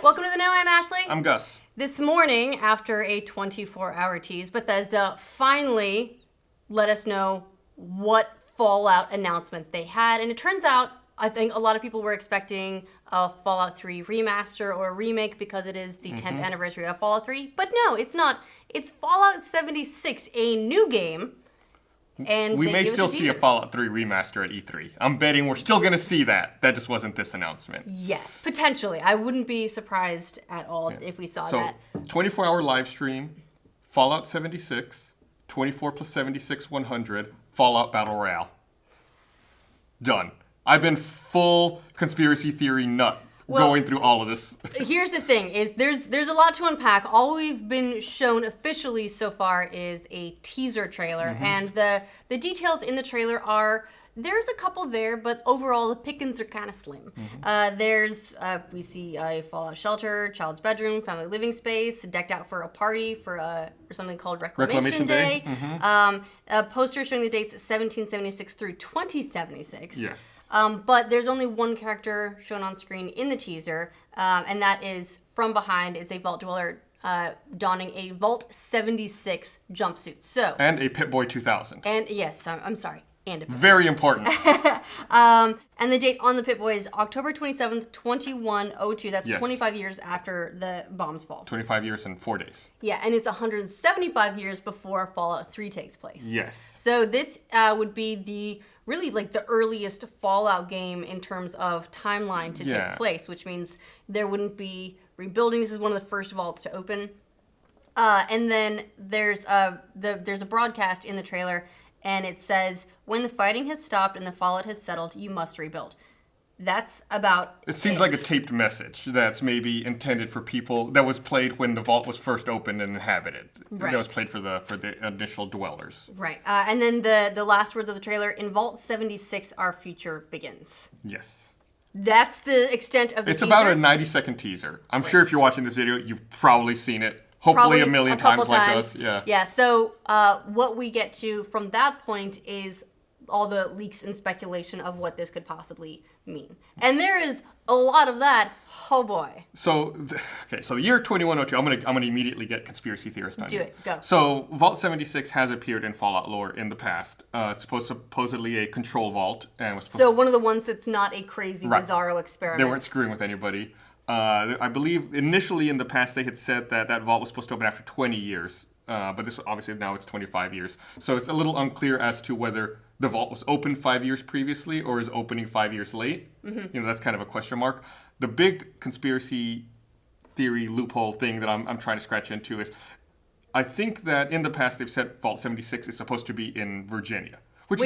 Welcome to the Know. I'm Ashley. I'm Gus. This morning, after a 24-hour tease, Bethesda finally let us know what Fallout announcement they had. And it turns out, I think a lot of people were expecting a Fallout 3 remaster or a remake because it is the 10th anniversary of Fallout 3. But no, it's not. It's Fallout 76, a new game. And we may still see a Fallout 3 remaster at E3. I'm betting we're still going to see that. That just wasn't this announcement. Yes, potentially. I wouldn't be surprised at all if we saw that. So, 24-hour live stream, Fallout 76, 24 plus 76, 100, Fallout Battle Royale. Done. I've been full conspiracy theory nut going through all of this. Here's the thing, is there's a lot to unpack. All we've been shown officially so far is a teaser trailer, and the details in the trailer are, there's a couple there, but overall the pickings are kind of slim. We see a Fallout shelter, child's bedroom, family living space, decked out for a party for something called Reclamation Day. A poster showing the dates 1776 through 2076. Yes. But there's only one character shown on screen in the teaser, and that is from behind. It's a Vault Dweller donning a Vault 76 jumpsuit. And a Pip-Boy 2000. And yes, I'm sorry. And very important. And the date on the Pip-Boy is October 27th, 2102. That's 25 years after the bombs fall. 25 years and 4 days. Yeah, and it's 175 years before Fallout 3 takes place. Yes. So this would be the earliest Fallout game in terms of timeline to take place, which means there wouldn't be rebuilding. This is one of the first vaults to open. And then there's a broadcast in the trailer, and it says, when the fighting has stopped and the fallout has settled, you must rebuild. That's about it. Seems like a taped message that's maybe intended for people, that was played when the vault was first opened and inhabited. Right. That was played for the initial dwellers. Right. And then the last words of the trailer, in Vault 76, our future begins. Yes. That's the extent of the teaser. It's about a 90-second teaser. I'm sure if you're watching this video, you've probably seen it. Hopefully a million times like us. Yeah. Yeah. So what we get to from that point is all the leaks and speculation of what this could possibly mean. And there is a lot of that. Oh boy. So the year 2102. I'm gonna immediately get conspiracy theorist on you. Do it. Go. So Vault 76 has appeared in Fallout lore in the past. It's supposedly a control vault, and was so one of the ones that's not a crazy bizarro experiment. They weren't screwing with anybody. I believe initially in the past they had said that vault was supposed to open after 20 years, but this obviously now it's 25 years. So it's a little unclear as to whether the vault was open 5 years previously or is opening 5 years late. That's kind of a question mark. The big conspiracy theory loophole thing that I'm trying to scratch into is, I think that in the past they've said Vault 76 is supposed to be in Virginia. Which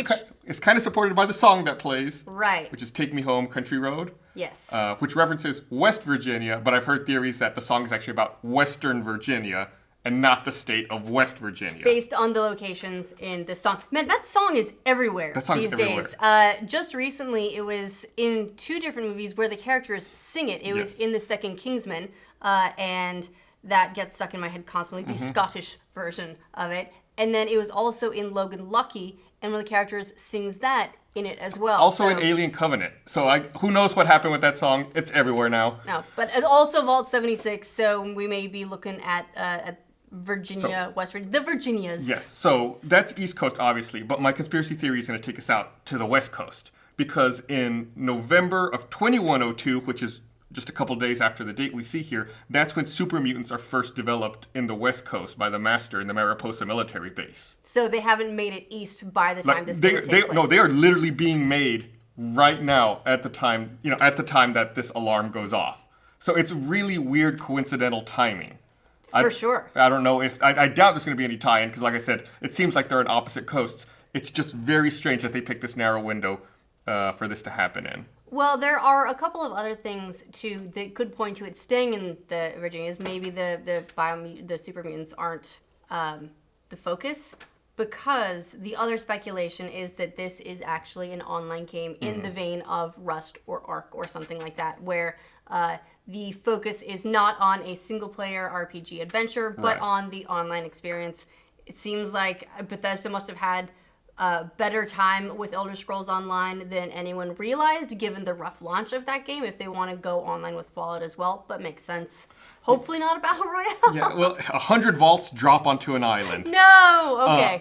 is kind of supported by the song that plays. Right. Which is Take Me Home, Country Road. Yes. Which references West Virginia, but I've heard theories that the song is actually about Western Virginia and not the state of West Virginia. Based on the locations in the song. Man, that song is everywhere these days. Just recently, it was in 2 different movies where the characters sing it. It was in the second Kingsman, and that gets stuck in my head constantly, the Scottish version of it. And then it was also in Logan Lucky, and one of the characters sings that in it as well. Also in Alien Covenant. So who knows what happened with that song? It's everywhere now. No, but also Vault 76, so we may be looking at Virginia, West Virginia, the Virginias. Yes, so that's East Coast, obviously, but my conspiracy theory is going to take us out to the West Coast. Because in November of 2102, which is just a couple days after the date we see here, that's when super mutants are first developed in the West Coast by the Master in the Mariposa military base. So they haven't made it east by the time this takes place. No, they are literally being made right now at the time that this alarm goes off. So it's really weird coincidental timing. For sure. I don't know if I doubt there's going to be any tie-in because, like I said, it seems like they're on opposite coasts. It's just very strange that they picked this narrow window for this to happen in. Well, there are a couple of other things that could point to it staying in the Virginias. Maybe the super mutants aren't the focus, because the other speculation is that this is actually an online game in the vein of Rust or Ark or something like that, where the focus is not on a single-player RPG adventure, but on the online experience. It seems like Bethesda must have had a better time with Elder Scrolls Online than anyone realized, given the rough launch of that game, if they want to go online with Fallout as well, but makes sense. Hopefully not a Battle Royale. Yeah, well, 100 vaults drop onto an island. No! Okay,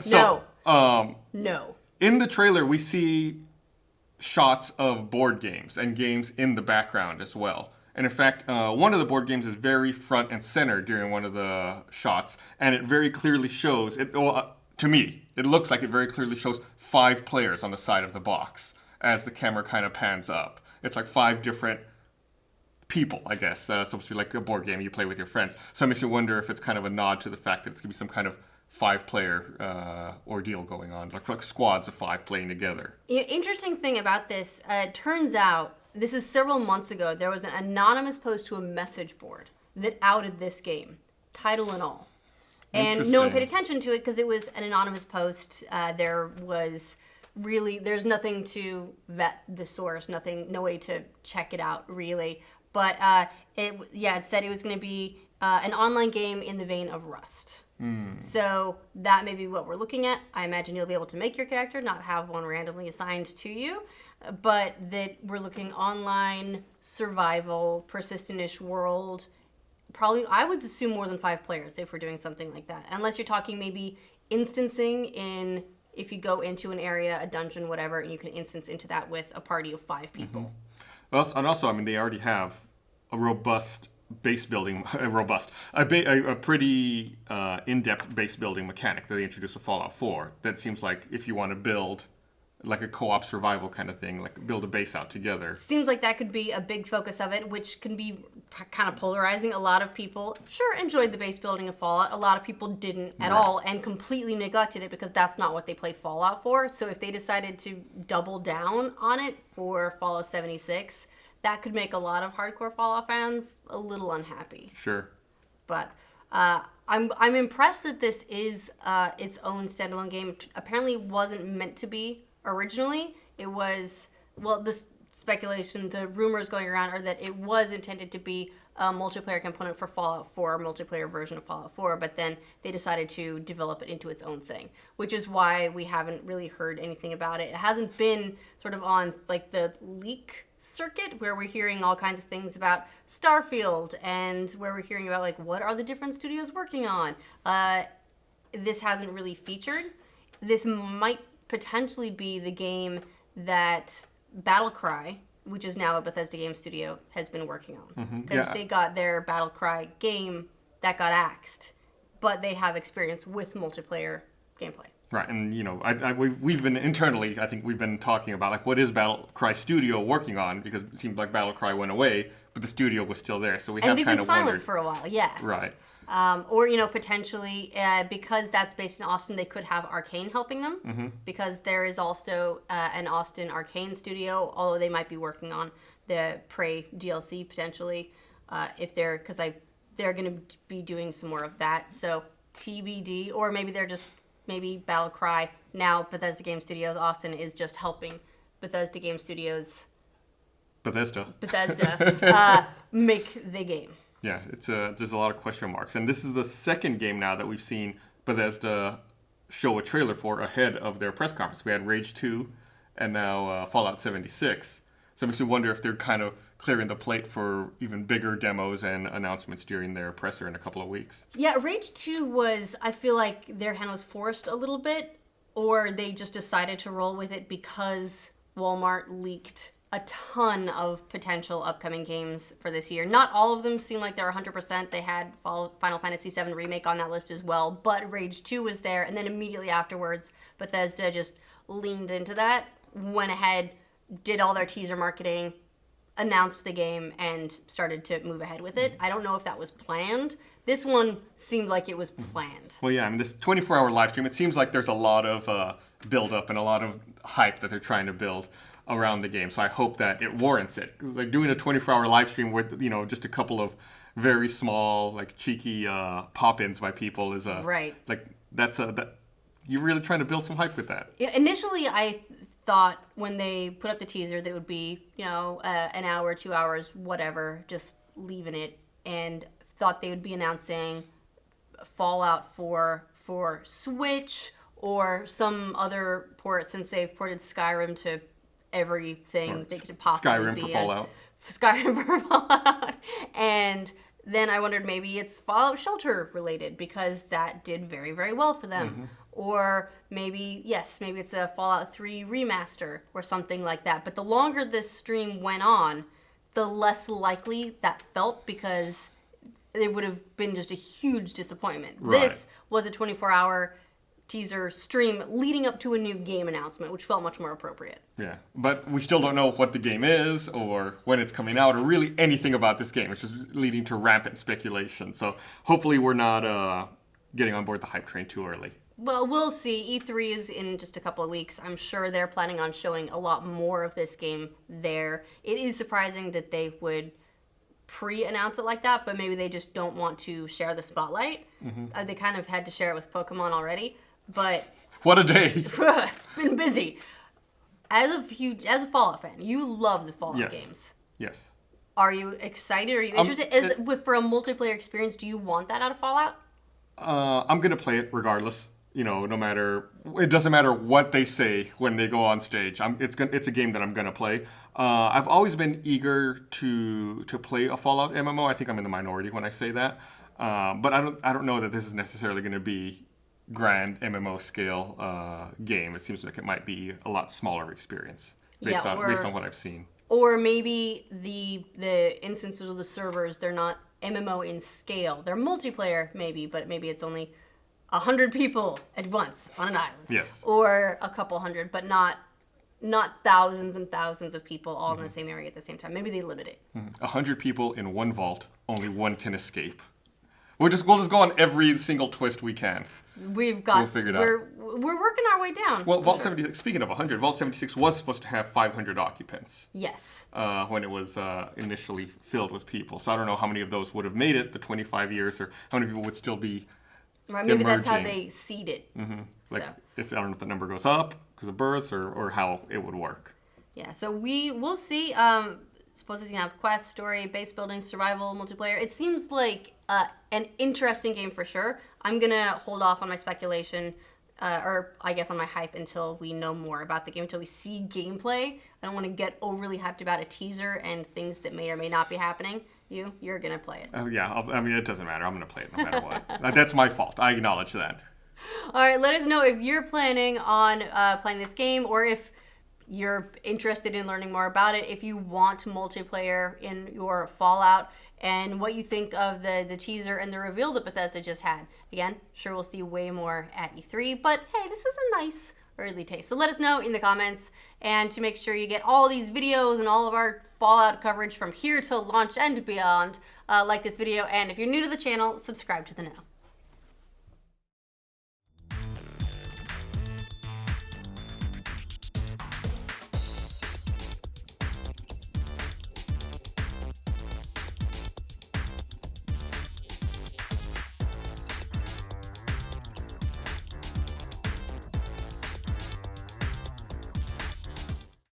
No. In the trailer, we see shots of board games and games in the background as well. And in fact, one of the board games is very front and center during one of the shots, and it very clearly shows, to me, it looks like it very clearly shows 5 players on the side of the box as the camera kind of pans up. It's like 5 different people, I guess. Supposed to be like a board game you play with your friends. So it makes me wonder if it's kind of a nod to the fact that it's going to be some kind of 5-player ordeal going on, like squads of 5 playing together. Interesting thing about this, turns out, this is several months ago, there was an anonymous post to a message board that outed this game, title and all. And no one paid attention to it because it was an anonymous post. There's nothing to vet the source, no way to check it out, really. But it said it was going to be an online game in the vein of Rust. So that may be what we're looking at. I imagine you'll be able to make your character, not have one randomly assigned to you. But that we're looking online, survival, persistent-ish world. Probably, I would assume more than 5 players if we're doing something like that. Unless you're talking maybe instancing in, if you go into an area, a dungeon, whatever, and you can instance into that with a party of 5 people. Mm-hmm. Well, and also, I mean, they already have a robust base building, a pretty in-depth base building mechanic that they introduced with Fallout 4. That seems like if you want to build like a co-op survival kind of thing, like build a base out together. Seems like that could be a big focus of it, which can be kind of polarizing. A lot of people, sure, enjoyed the base building of Fallout. A lot of people didn't at all and completely neglected it because that's not what they play Fallout for. So if they decided to double down on it for Fallout 76, that could make a lot of hardcore Fallout fans a little unhappy. Sure. But I'm impressed that this is its own standalone game. Apparently wasn't meant to be originally. It was, well, this speculation, the rumors going around are that it was intended to be a multiplayer component for Fallout 4, a multiplayer version of Fallout 4, but then they decided to develop it into its own thing, which is why we haven't really heard anything about it. It hasn't been sort of on like the leak circuit where we're hearing all kinds of things about Starfield and where we're hearing about like what are the different studios working on. This hasn't really featured. This might potentially be the game that Battlecry, which is now a Bethesda game studio, has been working on. Because they got their Battlecry game that got axed, but they have experience with multiplayer gameplay. Right, and you know, we've been internally, I think we've been talking about like what is Battlecry Studio working on, because it seemed like Battlecry went away, but the studio was still there, so we have kind of wondered. And they've been silent for a while, yeah. Right. Or, you know, potentially, because that's based in Austin, they could have Arcane helping them. Because there is also an Austin Arcane studio, although they might be working on the Prey DLC potentially, because they're going to be doing some more of that. So TBD, or maybe they're just, maybe Battlecry, now Bethesda Game Studios Austin is just helping Bethesda Game Studios Bethesda make the game. Yeah, there's a lot of question marks. And this is the second game now that we've seen Bethesda show a trailer for ahead of their press conference. We had Rage 2 and now Fallout 76. So it makes me wonder if they're kind of clearing the plate for even bigger demos and announcements during their presser in a couple of weeks. Yeah, Rage 2 was, I feel like their hand was forced a little bit, or they just decided to roll with it because Walmart leaked a ton of potential upcoming games for this year. Not all of them seem like they're 100%. They had Final Fantasy VII Remake on that list as well, but Rage 2 was there, and then immediately afterwards, Bethesda just leaned into that, went ahead, did all their teaser marketing, announced the game, and started to move ahead with it. I don't know if that was planned. This one seemed like it was planned. Well, yeah, I mean, this 24-hour live stream, it seems like there's a lot of build-up and a lot of hype that they're trying to build around the game. So I hope that it warrants it. Because like doing a 24-hour live stream with, you know, just a couple of very small, like cheeky pop-ins by people is right. Like you're really trying to build some hype with that. Yeah, initially, I thought when they put up the teaser that it would be, you know, an hour, 2 hours, whatever, just leaving it, and thought they would be announcing Fallout 4 for Switch or some other port, since they've ported Skyrim to everything they could possibly Skyrim be for in. Fallout. Skyrim for Fallout. And then I wondered maybe it's Fallout Shelter related because that did very, very well for them. Or maybe it's a Fallout 3 remaster or something like that. But the longer this stream went on, the less likely that felt because it would have been just a huge disappointment. Right. This was a 24-hour teaser stream leading up to a new game announcement, which felt much more appropriate. Yeah, but we still don't know what the game is or when it's coming out or really anything about this game, which is leading to rampant speculation. So hopefully we're not getting on board the hype train too early. Well, we'll see. E3 is in just a couple of weeks. I'm sure they're planning on showing a lot more of this game there. It is surprising that they would pre-announce it like that, but maybe they just don't want to share the spotlight. They kind of had to share it with Pokemon already, but What a day! it's been busy. As a Fallout fan, you love the Fallout Yes. games. Yes. Are you excited? Are you interested? For a multiplayer experience, do you want that out of Fallout? I'm gonna play it regardless. You know, no matter, it doesn't matter what they say when they go on stage. It's a game that I'm gonna play. I've always been eager to play a Fallout MMO. I think I'm in the minority when I say that, but I don't know that this is necessarily gonna be grand MMO scale game. It seems like it might be a lot smaller experience based on what I've seen. Or maybe the instances of the servers, they're not MMO in scale. They're multiplayer maybe, but maybe it's only 100 people at once on an island. Yes. Or a couple hundred, but not thousands and thousands of people all in the same area at the same time. Maybe they limit it. 100 people in one vault, only one can escape. We'll just go on every single twist we can. We'll figure it out. We're working our way down. Well, Vault 76, speaking of 100, Vault 76 was supposed to have 500 occupants. Yes. When it was initially filled with people. So I don't know how many of those would have made it, the 25 years, or how many people would still be right, maybe emerging. that's how they seed it. Like, So. if I don't know if the number goes up because of births or how it would work. Yeah, so we'll see. Suppose it's gonna have quest, story, base building, survival, multiplayer. It seems like an interesting game for sure. I'm gonna hold off on my speculation, or I guess on my hype until we know more about the game, until we see gameplay. I don't want to get overly hyped about a teaser and things that may or may not be happening. You're gonna play it. I mean, it doesn't matter. I'm gonna play it no matter what. That's my fault. I acknowledge that. All right, let us know if you're planning on playing this game, or if you're interested in learning more about it, if you want multiplayer in your Fallout, and what you think of the teaser and the reveal that Bethesda just had. Again, sure we'll see way more at E3, but hey, this is a nice early taste. So let us know in the comments, and to make sure you get all these videos and all of our Fallout coverage from here till launch and beyond, like this video, and if you're new to the channel, subscribe to the know.